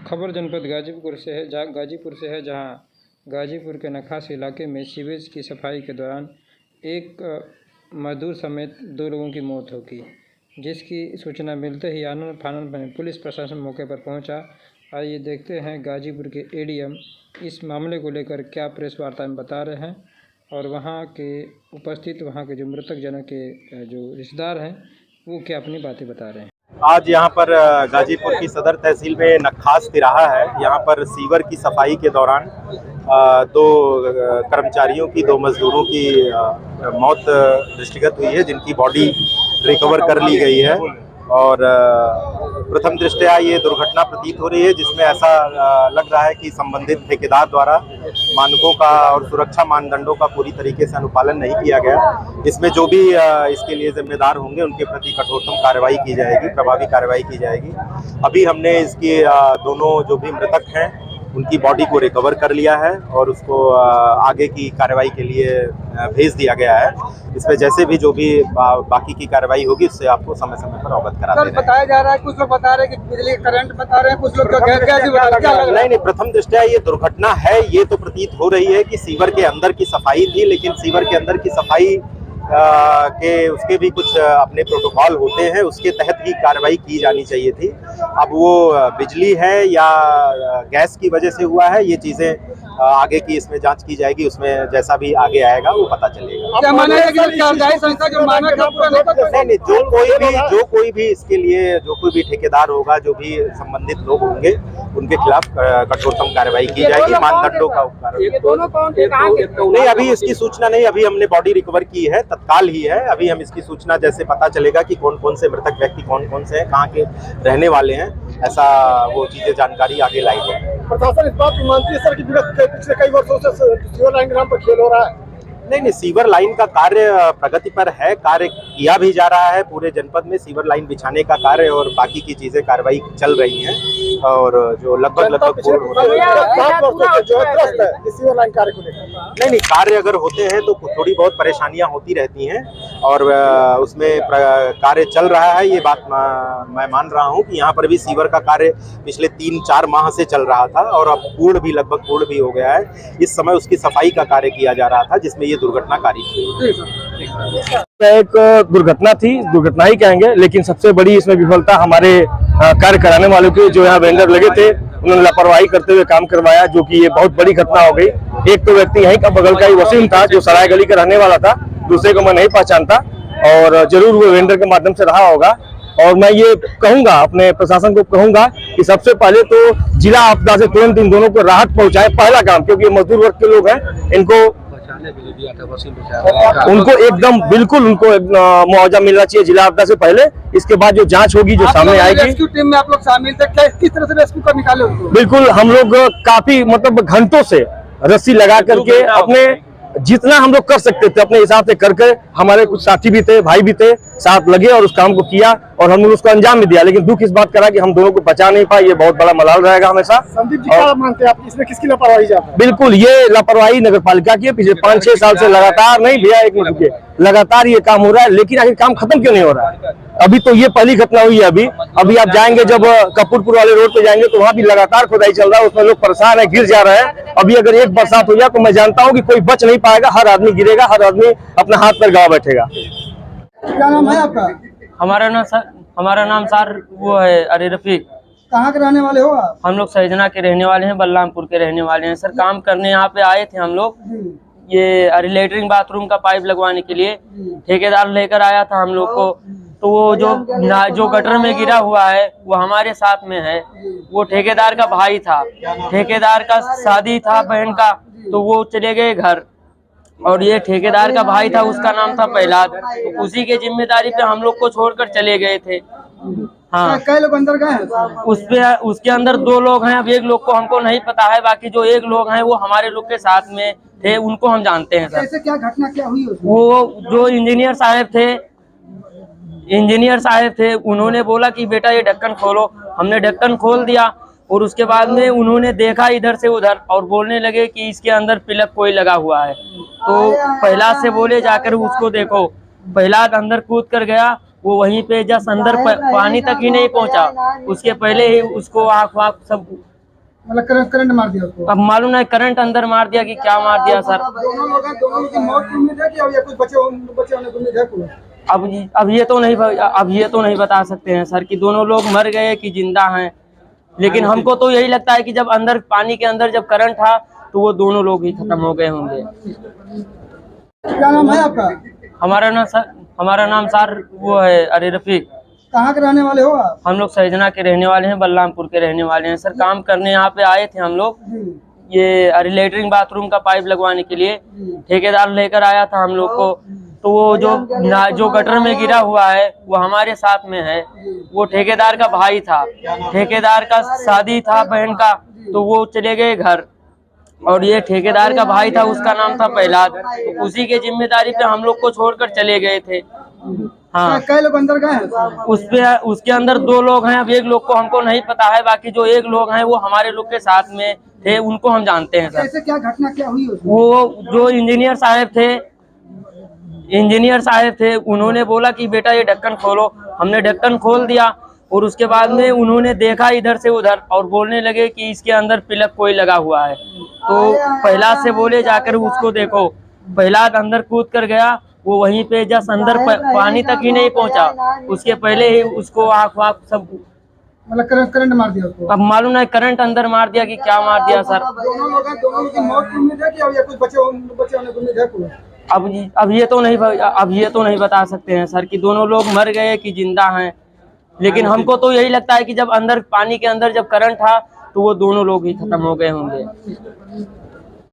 खबर जनपद गाजीपुर से है, जहां गाजीपुर के नखास इलाके में सीवेज की सफाई के दौरान एक मजदूर समेत 2 लोगों की मौत हो गई, जिसकी सूचना मिलते ही आनन फानन में पुलिस प्रशासन मौके पर पहुंचा। आइए देखते हैं गाजीपुर के एडीएम इस मामले को लेकर क्या प्रेस वार्ता में बता रहे हैं और वहां के जो मृतक जनों के जो रिश्तेदार हैं वो क्या अपनी बातें बता रहे हैं। आज यहाँ पर गाजीपुर की सदर तहसील में नखास तिराहा है। यहाँ पर सीवर की सफाई के दौरान 2 कर्मचारियों की 2 मजदूरों की मौत दृष्टिगत हुई है, जिनकी बॉडी रिकवर कर ली गई है। और प्रथम दृष्टया ये दुर्घटना प्रतीत हो रही है, जिसमें ऐसा लग रहा है कि संबंधित ठेकेदार द्वारा मानकों का और सुरक्षा मानदंडों का पूरी तरीके से अनुपालन नहीं किया गया। इसमें जो भी इसके लिए जिम्मेदार होंगे उनके प्रति कठोरतम कार्रवाई की जाएगी, प्रभावी कार्रवाई की जाएगी। अभी हमने इसकी दोनों जो भी मृतक हैं उनकी बॉडी को रिकवर कर लिया है और उसको आगे की कार्रवाई के लिए भेज दिया गया है। इसमें जैसे भी जो भी बाकी की कार्रवाई होगी उससे आपको समय समय पर अवगत करा देंगे। बताया जा रहा है, कुछ लोग बता रहे हैं कि बिजली करंट बता रहे हैं, कुछ लोग नहीं, प्रथम दृष्टया ये दुर्घटना है, ये तो प्रतीत हो रही है कि सीवर के अंदर की सफाई थी, लेकिन सीवर के अंदर की सफाई उसके भी कुछ अपने प्रोटोकॉल होते हैं, उसके तहत ही कार्रवाई की जानी चाहिए थी। अब वो बिजली है या गैस की वजह से हुआ है, ये चीज़ें आगे की इसमें जांच की जाएगी, उसमें जैसा भी आगे आएगा वो पता चलेगा। क्या माना है कि जो मानक नहीं, जो कोई भी इसके लिए जो कोई भी ठेकेदार होगा, जो भी संबंधित लोग होंगे, उनके खिलाफ कठोरतम कार्रवाई की जाएगी, मानदंडों का नहीं। अभी इसकी सूचना नहीं, अभी हमने बॉडी रिकवर की है, तत्काल ही है। अभी हम इसकी सूचना जैसे पता चलेगा कि कौन कौन से मृतक व्यक्ति कौन कौन से हैं, कहाँ के रहने वाले हैं, ऐसा वो चीजें जानकारी आगे लाई जाए। प्रशासन इस बात की मानती है सर कि पिछले कई वर्षों से सीवर लाइन के नाम पर खेल हो रहा है। नहीं, सीवर लाइन का कार्य प्रगति पर है, कार्य किया भी जा रहा है। पूरे जनपद में सीवर लाइन बिछाने का कार्य और बाकी की चीजें कार्रवाई चल रही हैं और जो लगभग पूर्ण हो रही है। सीवर लाइन कार्य को लेकर नहीं, कार्य अगर होते हैं तो थोड़ी बहुत परेशानियां होती रहती हैं और उसमें कार्य चल रहा है। ये बात मैं मान रहा हूं कि यहाँ पर भी सीवर का कार्य पिछले 3-4 माह से चल रहा था और अब लगभग पूर्ण भी हो गया है। इस समय उसकी सफाई का कार्य किया जा रहा था, जिसमें दुर्घटनाकारी एक दुर्घटना थी, दुर्घटना ही कहेंगे, लेकिन सबसे बड़ी इसमें विफलता हमारे कार्य कराने वालों के, जो यहाँ वेंडर लगे थे, उन्होंने लापरवाही करते हुए काम करवाया, जो कि ये बहुत बड़ी घटना हो गई। एक तो व्यक्ति यहीं का बगल का ही वसीम था, जो सराय गली का रहने वाला था, दूसरे को मैं नहीं पहचानता और जरूर वो वेंडर के माध्यम से रहा होगा। और मैं ये कहूंगा, अपने प्रशासन को कहूंगा कि सबसे पहले तो जिला आपदा से तुरंत इन दोनों को राहत पहुंचाए, पहला काम, क्योंकि ये मजदूर वर्ग के लोग हैं, उनको एकदम बिल्कुल उनको मुआवजा मिलना चाहिए जिला आपदा से पहले। इसके बाद जो जांच होगी, जो सामने आएगी। रेस्क्यू टीम में आप लोग शामिल थे, किस तरह से रेस्क्यू कर निकाले उनको? बिल्कुल, हम लोग काफी घंटों से रस्सी लगा करके अपने जितना हम लोग कर सकते थे अपने हिसाब से करके, हमारे कुछ साथी भी थे, भाई भी थे, साथ लगे और उस काम को किया और हमने उसको अंजाम भी दिया। लेकिन दुख इस बात करा कि हम दोनों को बचा नहीं पाए, ये बहुत बड़ा मलाल रहेगा हमेशा। संदीप जी, क्या मानते हैं आप, इसमें किसकी लापरवाही जाती है? बिल्कुल, ये लापरवाही नगर पालिका की है। पिछले 5-6 साल से लगातार, नहीं भैया एक मिनट रुकिए, लगातार ये काम हो रहा है, लेकिन आखिर काम खत्म क्यों नहीं हो रहा है? अभी तो ये पहली घटना हुई है। अभी आप जाएंगे, जब कपूरपुर वाले रोड पे जाएंगे तो वहाँ भी लगातार खुदाई चल रहा है, उसमें लोग परेशान है, गिर जा रहे हैं। अभी अगर एक बरसात हो जाए तो मैं जानता हूँ कि कोई बच नहीं पाएगा, हर आदमी गिरेगा, हर आदमी अपना हाथ पर गवा बैठेगा। क्या नाम है आपका? हमारा नाम सर वो है अरे रफीक। कहाँ के रहने वाले हो आप? हम लोग सैजना के रहने वाले हैं, बलरामपुर के रहने वाले हैं सर। काम करने यहाँ पे आए थे हम लोग, ये लेटरिन बाथरूम का पाइप लगवाने के लिए। ठेकेदार लेकर आया था हम लोग को, तो वो जो गटर में गिरा हुआ है वो हमारे साथ में है। वो ठेकेदार का भाई था, ठेकेदार का शादी था बहन का, तो वो चले गए घर। और ये ठेकेदार का भाई था, उसका नाम था पहलाद, तो उसी के जिम्मेदारी पे हम लोग को छोड़कर चले गए थे। हाँ, कई लोग अंदर गए हैं? उसके अंदर 2 लोग हैं। अब एक लोग को हमको नहीं पता है, बाकी जो 1 लोग हैं वो हमारे लोग के साथ में थे, उनको हम जानते हैं सर। कैसे, क्या घटना क्या हुई उसमें? वो जो इंजीनियर साहब थे, उन्होंने बोला कि बेटा ये ढक्कन खोलो। हमने ढक्कन खोल दिया और उसके बाद में उन्होंने देखा इधर से उधर और बोलने लगे कि इसके अंदर पिलक कोई लगा हुआ है। तो पहला से बोले जाकर उसको देखो। पहला अंदर कूद कर गया, वो वहीं पे जस्ट अंदर पानी तक ही नहीं पहुंचा, उसके पहले ही उसको आँख वाँख सब मतलब करंट मार दिया उसको। अब मालूम नहीं करंट अंदर मार दिया कि क्या मार दिया सर। दोनों लोग हैं, दोनों लोग की मौत की उम्मीद है कि अब या कुछ बचे होने की उम्मीद है कोई? अब ये तो नहीं बता सकते हैं सर कि दोनों लोग मर गए कि जिंदा हैं, लेकिन हमको तो यही लगता है कि जब अंदर पानी के अंदर जब करंट था तो वो दोनों लोग ही खत्म हो गए होंगे। क्या नाम है आपका? हमारा नाम सर वो है अरे रफीक। कहाँ के रहने वाले हो आप? हम लोग सैजना के रहने वाले हैं, बलरामपुर के रहने वाले हैं सर। काम करने यहाँ पे आए थे हम लोग, ये लेटरिन बाथरूम का पाइप लगवाने के लिए। ठेकेदार लेकर आया था हम लोग को, तो वो जो गटर में गिरा हुआ है वो हमारे साथ में है। वो ठेकेदार का भाई था, ठेकेदार का शादी था बहन का, तो वो चले गए घर। और ये ठेकेदार का भाई था, उसका नाम था पहलाद, तो उसी के जिम्मेदारी पे हम लोग को छोड़कर चले गए थे। हाँ, कई लोग अंदर गए हैं? उसके अंदर 2 लोग हैं। अब एक लोग को हमको नहीं पता है, बाकी जो 1 लोग हैं वो हमारे लोग के साथ में थे, उनको हम जानते हैं सर। कैसे क्या घटना क्या हुई उसमें? वो जो इंजीनियर साहब थे उन्होंने बोला कि बेटा ये ढक्कन खोलो। हमने ढक्कन खोल दिया और उसके बाद में उन्होंने देखा इधर से उधर और बोलने लगे कि इसके अंदर प्लग कोई लगा हुआ है। तो प्रहलाद से बोले जाकर उसको देखो। प्रहलाद अंदर कूद कर गया, वो वहीं पे जस्ट अंदर पानी तक ही नहीं पहुंचा, उसके पहले ही उसको आँख वाँख सब मतलब करंट मार दिया उसको। अब मालूम नहीं करंट अंदर मार दिया कि क्या मार दिया सर। दोनों लोग हैं, दोनों लोग की मौत की उम्मीद है कि अब या कुछ बचे होने की उम्मीद है कोई? अब ये तो नहीं बता सकते हैं सर कि दोनों लोग मर गए कि जिंदा हैं, लेकिन हमको तो यही लगता है कि जब अंदर पानी के अंदर जब करंट था तो वो दोनों लोग ही खत्म हो गए होंगे।